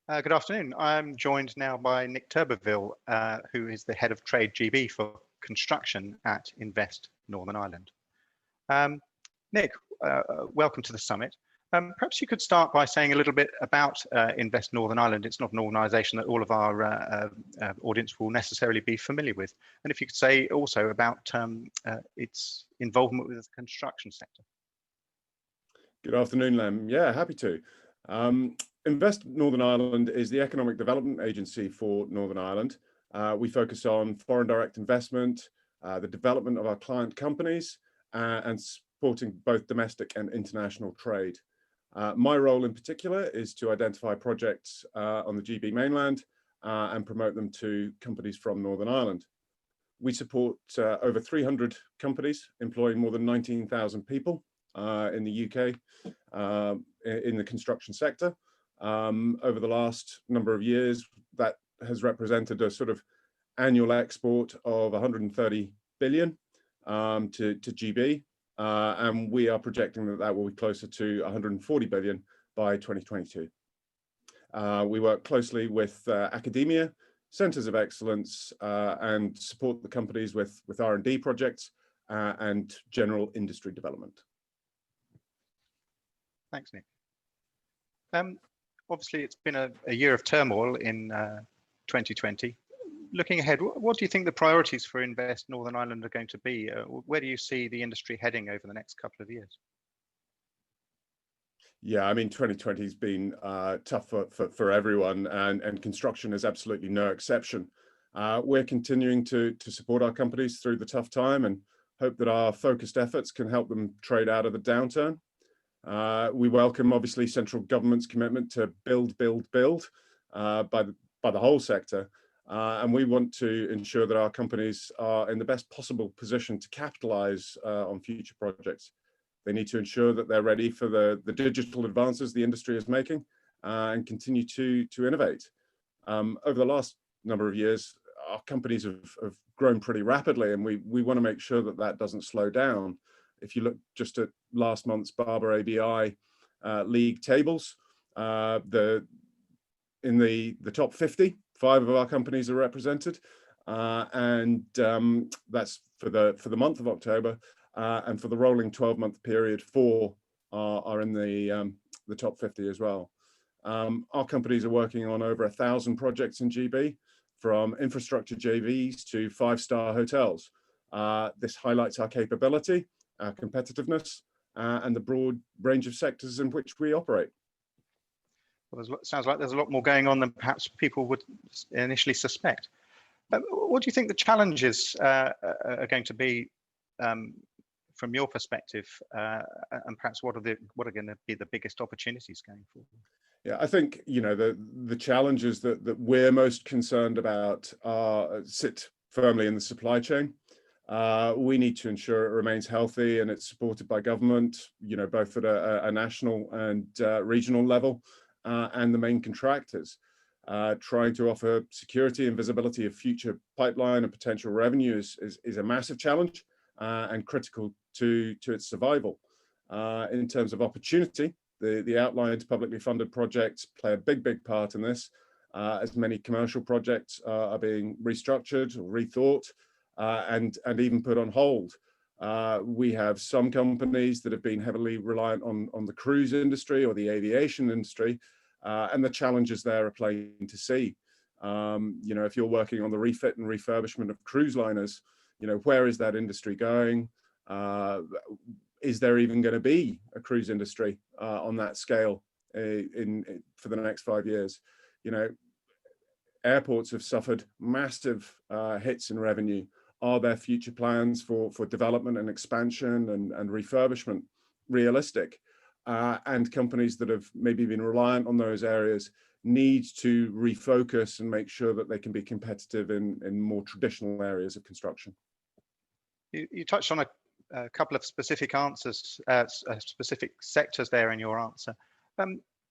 Good afternoon. I'm joined now by Nick Turberville, who is the head of trade GB for construction at Invest Northern Ireland. Um, Nick, welcome to the summit. Perhaps you could start by saying a little bit about Invest Northern Ireland. It's not an organisation that all of our audience will necessarily be familiar with. And if you could say also about its involvement with the construction sector. Good afternoon, Lem. Yeah, happy to. Invest Northern Ireland is the economic development agency for Northern Ireland. We focus on foreign direct investment, the development of our client companies, and supporting both domestic and international trade. My role in particular is to identify projects on the GB mainland and promote them to companies from Northern Ireland. We support over 300 companies employing more than 19,000 people in the UK in the construction sector. Over the last number of years, that has represented a sort of annual export of 130 billion to GB, and we are projecting that that will be closer to 140 billion by 2022. We work closely with academia, centres of excellence, and support the companies with R&D projects and general industry development. Thanks, Nick. Obviously, it's been a year of turmoil in 2020. Looking ahead, what do you think the priorities for Invest Northern Ireland are going to be? Where do you see the industry heading over the next couple of years? Yeah, I mean, 2020 has been tough for everyone, and construction is absolutely no exception. We're continuing to support our companies through the tough time and hope that our focused efforts can help them trade out of the downturn. We welcome, obviously, central government's commitment to build by the whole sector, and we want to ensure that our companies are in the best possible position to capitalise on future projects. They need to ensure that they're ready for the digital advances the industry is making and continue to innovate. Over the last number of years, our companies have grown pretty rapidly, and we want to make sure that that doesn't slow down. If you look just at last month's Barber ABI league tables, in the top 50, 5 of our companies are represented, and that's for the month of October, and for the rolling 12-month period, 4 are in the top 50 as well. Our companies are working on over 1,000 projects in GB, from infrastructure JVs to 5-star hotels. This highlights our capability, our competitiveness, and the broad range of sectors in which we operate. Well, sounds like there's a lot more going on than perhaps people would initially suspect. What do you think the challenges are going to be from your perspective, and perhaps what are going to be the biggest opportunities going forward? Yeah, I think the challenges that we're most concerned about sit firmly in the supply chain. We need to ensure it remains healthy and it's supported by government, both at a national and regional level, and the main contractors. Trying to offer security and visibility of future pipeline and potential revenue is a massive challenge and critical to its survival. In terms of opportunity, the outlined publicly funded projects play a big part in this, as many commercial projects are being restructured or rethought, and even put on hold. We have some companies that have been heavily reliant on the cruise industry or the aviation industry, and the challenges there are plain to see. If you're working on the refit and refurbishment of cruise liners, where is that industry going? Is there even going to be a cruise industry on that scale for the next 5 years? Airports have suffered massive hits in revenue. Are there future plans for development and expansion and refurbishment realistic? And companies that have maybe been reliant on those areas need to refocus and make sure that they can be competitive in more traditional areas of construction. You touched on a couple of specific answers, specific sectors there in your answer.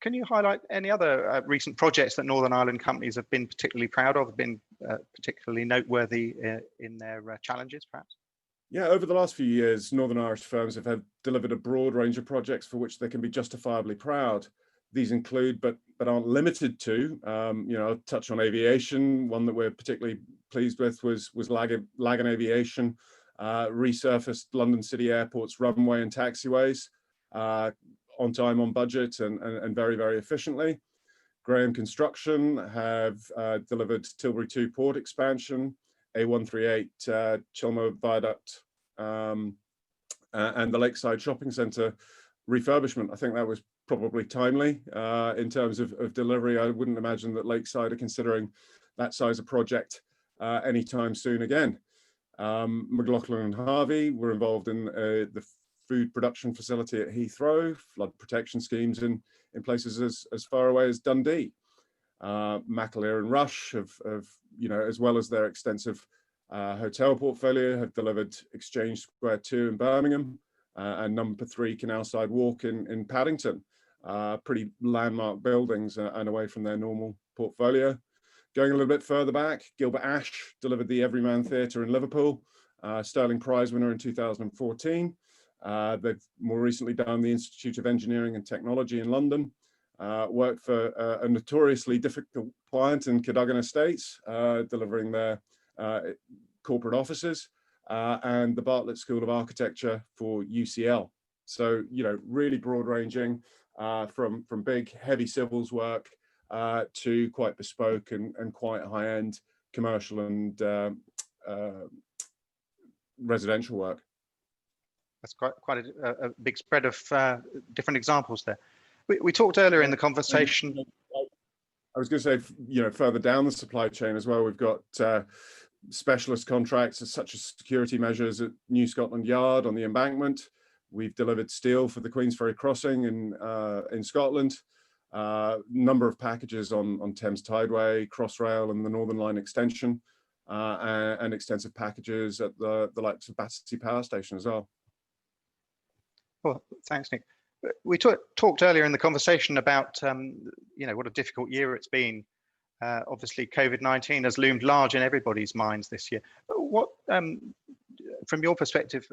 Can you highlight any other recent projects that Northern Ireland companies have been particularly proud of, been particularly noteworthy in their challenges, perhaps? Yeah, over the last few years, Northern Irish firms have delivered a broad range of projects for which they can be justifiably proud. These include, but aren't limited to, I'll touch on aviation. One that we're particularly pleased with was Lagan Aviation, resurfaced London City Airport's runway and taxiways on time, on budget, and very, very efficiently. Graham Construction have delivered Tilbury 2 port expansion, A138 Chelmer Viaduct, and the Lakeside Shopping Centre refurbishment. I think that was probably timely in terms of delivery. I wouldn't imagine that Lakeside are considering that size of project anytime soon again. McLaughlin and Harvey were involved in the food production facility at Heathrow, flood protection schemes in places as far away as Dundee. McAleer and Rush have, as well as their extensive hotel portfolio, have delivered Exchange Square 2 in Birmingham and number 3 Canalside Walk in Paddington. Pretty landmark buildings and away from their normal portfolio. Going a little bit further back, Gilbert Ash delivered the Everyman Theatre in Liverpool, Sterling Prize winner in 2014. They've more recently done the Institute of Engineering and Technology in London, worked for a notoriously difficult client in Cadogan Estates, delivering their corporate offices, and the Bartlett School of Architecture for UCL. So, really broad ranging from big, heavy civils work to quite bespoke and quite high-end commercial and residential work. That's quite a big spread of different examples there. We talked earlier in the conversation. I was going to say, further down the supply chain as well, we've got specialist contracts such as security measures at New Scotland Yard on the embankment. We've delivered steel for the Queensferry Crossing in Scotland. Number of packages on Thames Tideway, Crossrail, and the Northern Line extension, and extensive packages at the likes of Battersea Power Station as well. Well, thanks, Nick. We talked earlier in the conversation about what a difficult year it's been. Obviously, COVID-19 has loomed large in everybody's minds this year. What, from your perspective,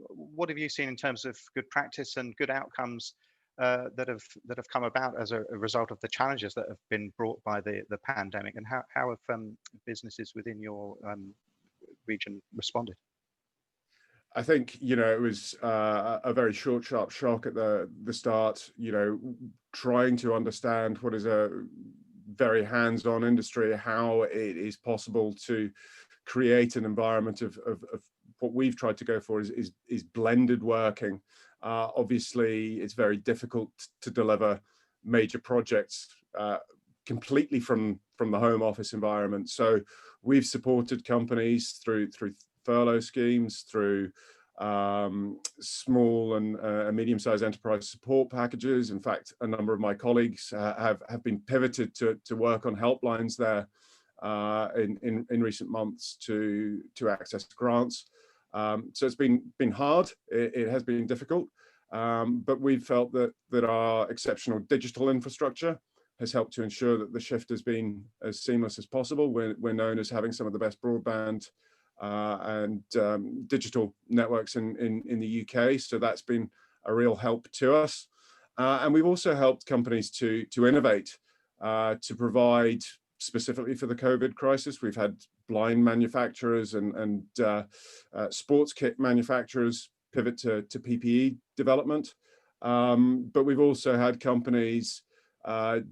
what have you seen in terms of good practice and good outcomes that have come about as a result of the challenges that have been brought by the pandemic, and how have businesses within your region responded? I think, it was a very short, sharp shock at the start, trying to understand what is a very hands-on industry, how it is possible to create an environment of what we've tried to go for is blended working. Obviously, it's very difficult to deliver major projects completely from the home office environment. So we've supported companies through furlough schemes, through small and medium-sized enterprise support packages. In fact, a number of my colleagues have been pivoted to work on helplines there in recent months to access grants. So it's been hard. It has been difficult, but we've felt that our exceptional digital infrastructure has helped to ensure that the shift has been as seamless as possible. We're known as having some of the best broadband and digital networks in the UK, so that's been a real help to us. And we've also helped companies to innovate, to provide specifically for the COVID crisis. We've had blind manufacturers and sports kit manufacturers pivot to PPE development, but we've also had companies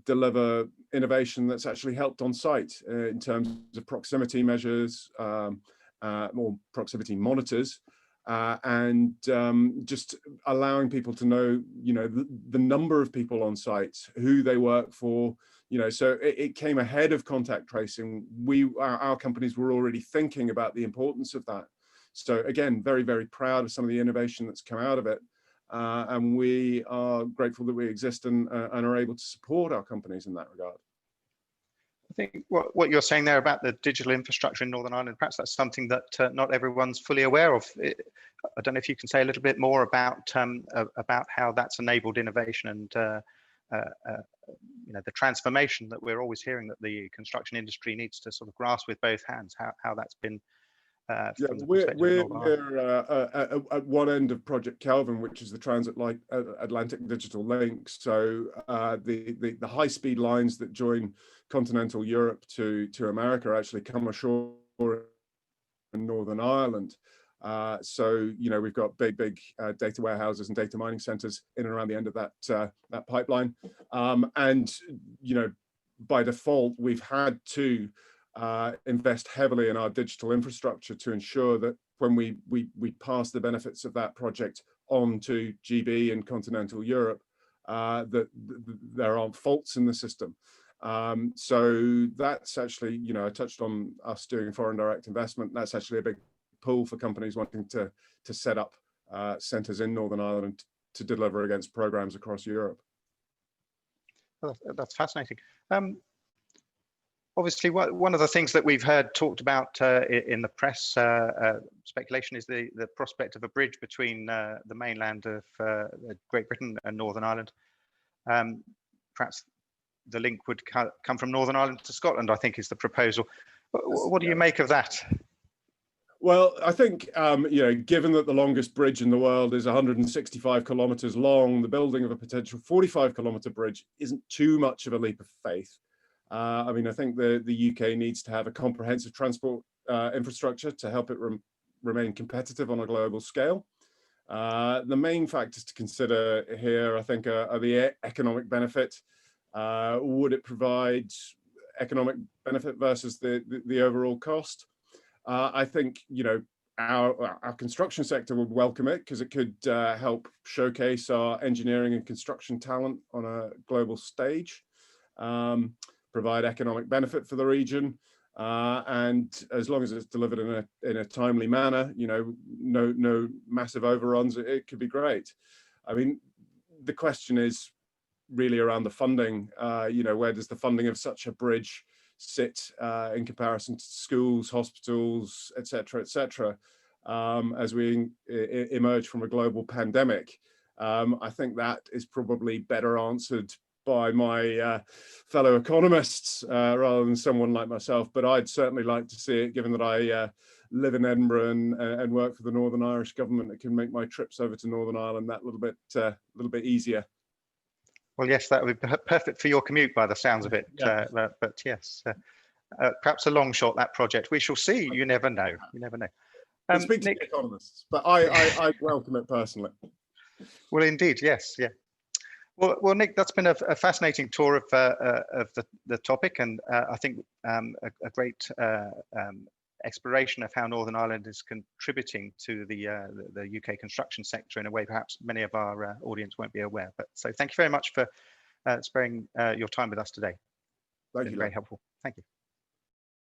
deliver innovation that's actually helped on site in terms of proximity measures, or proximity monitors, and just allowing people to know, the number of people on site, who they work for, so it came ahead of contact tracing. Our companies were already thinking about the importance of that. So again, very, very proud of some of the innovation that's come out of it. And we are grateful that we exist and are able to support our companies in that regard. I think what you're saying there about the digital infrastructure in Northern Ireland, perhaps that's something that not everyone's fully aware of. I don't know if you can say a little bit more about how that's enabled innovation and the transformation that we're always hearing that the construction industry needs to sort of grasp with both hands. How that's been Yeah, from the we're perspective of Northern Ireland? we're at one end of Project Kelvin, which is the transatlantic digital link. So the high-speed lines that join continental Europe to America actually come ashore in Northern Ireland. So we've got big data warehouses and data mining centers in and around the end of that pipeline, and by default we've had to invest heavily in our digital infrastructure to ensure that when we pass the benefits of that project on to GB and continental Europe, that there aren't faults in the system. So that's actually, I touched on us doing foreign direct investment. That's actually a big pull for companies wanting to set up centres in Northern Ireland to deliver against programs across Europe. Well, that's fascinating. Obviously, one of the things that we've heard talked about in the press speculation is the prospect of a bridge between the mainland of Great Britain and Northern Ireland. Perhaps the link would come from Northern Ireland to Scotland, I think, is the proposal. What do you make of that? Well, I think, given that the longest bridge in the world is 165 kilometres long, the building of a potential 45-kilometre bridge isn't too much of a leap of faith. I think the UK needs to have a comprehensive transport infrastructure to help it remain competitive on a global scale. The main factors to consider here, I think, are the economic benefit. Would it provide economic benefit versus the overall cost? I think, our construction sector would welcome it because it could help showcase our engineering and construction talent on a global stage, provide economic benefit for the region, and as long as it's delivered in a timely manner, no massive overruns, it could be great. The question is really around the funding. Where does the funding of such a bridge sit in comparison to schools, hospitals, etc., as we emerge from a global pandemic? I think that is probably better answered by my fellow economists rather than someone like myself, but I'd certainly like to see it, given that I live in Edinburgh and work for the Northern Irish government. It can make my trips over to Northern Ireland that little bit easier. Well, yes, that would be perfect for your commute by the sounds of it. Yeah. But yes, perhaps a long shot, that project. We shall see. You never know. You never know. Speak to Nick, the economists, but I welcome it personally. Well, indeed, yes, yeah. Well, Nick, that's been a fascinating tour of the topic, and I think a great exploration of how Northern Ireland is contributing to the UK construction sector in a way perhaps many of our audience won't be aware. But so thank you very much for sparing your time with us today. Thank you. Very helpful. Thank you.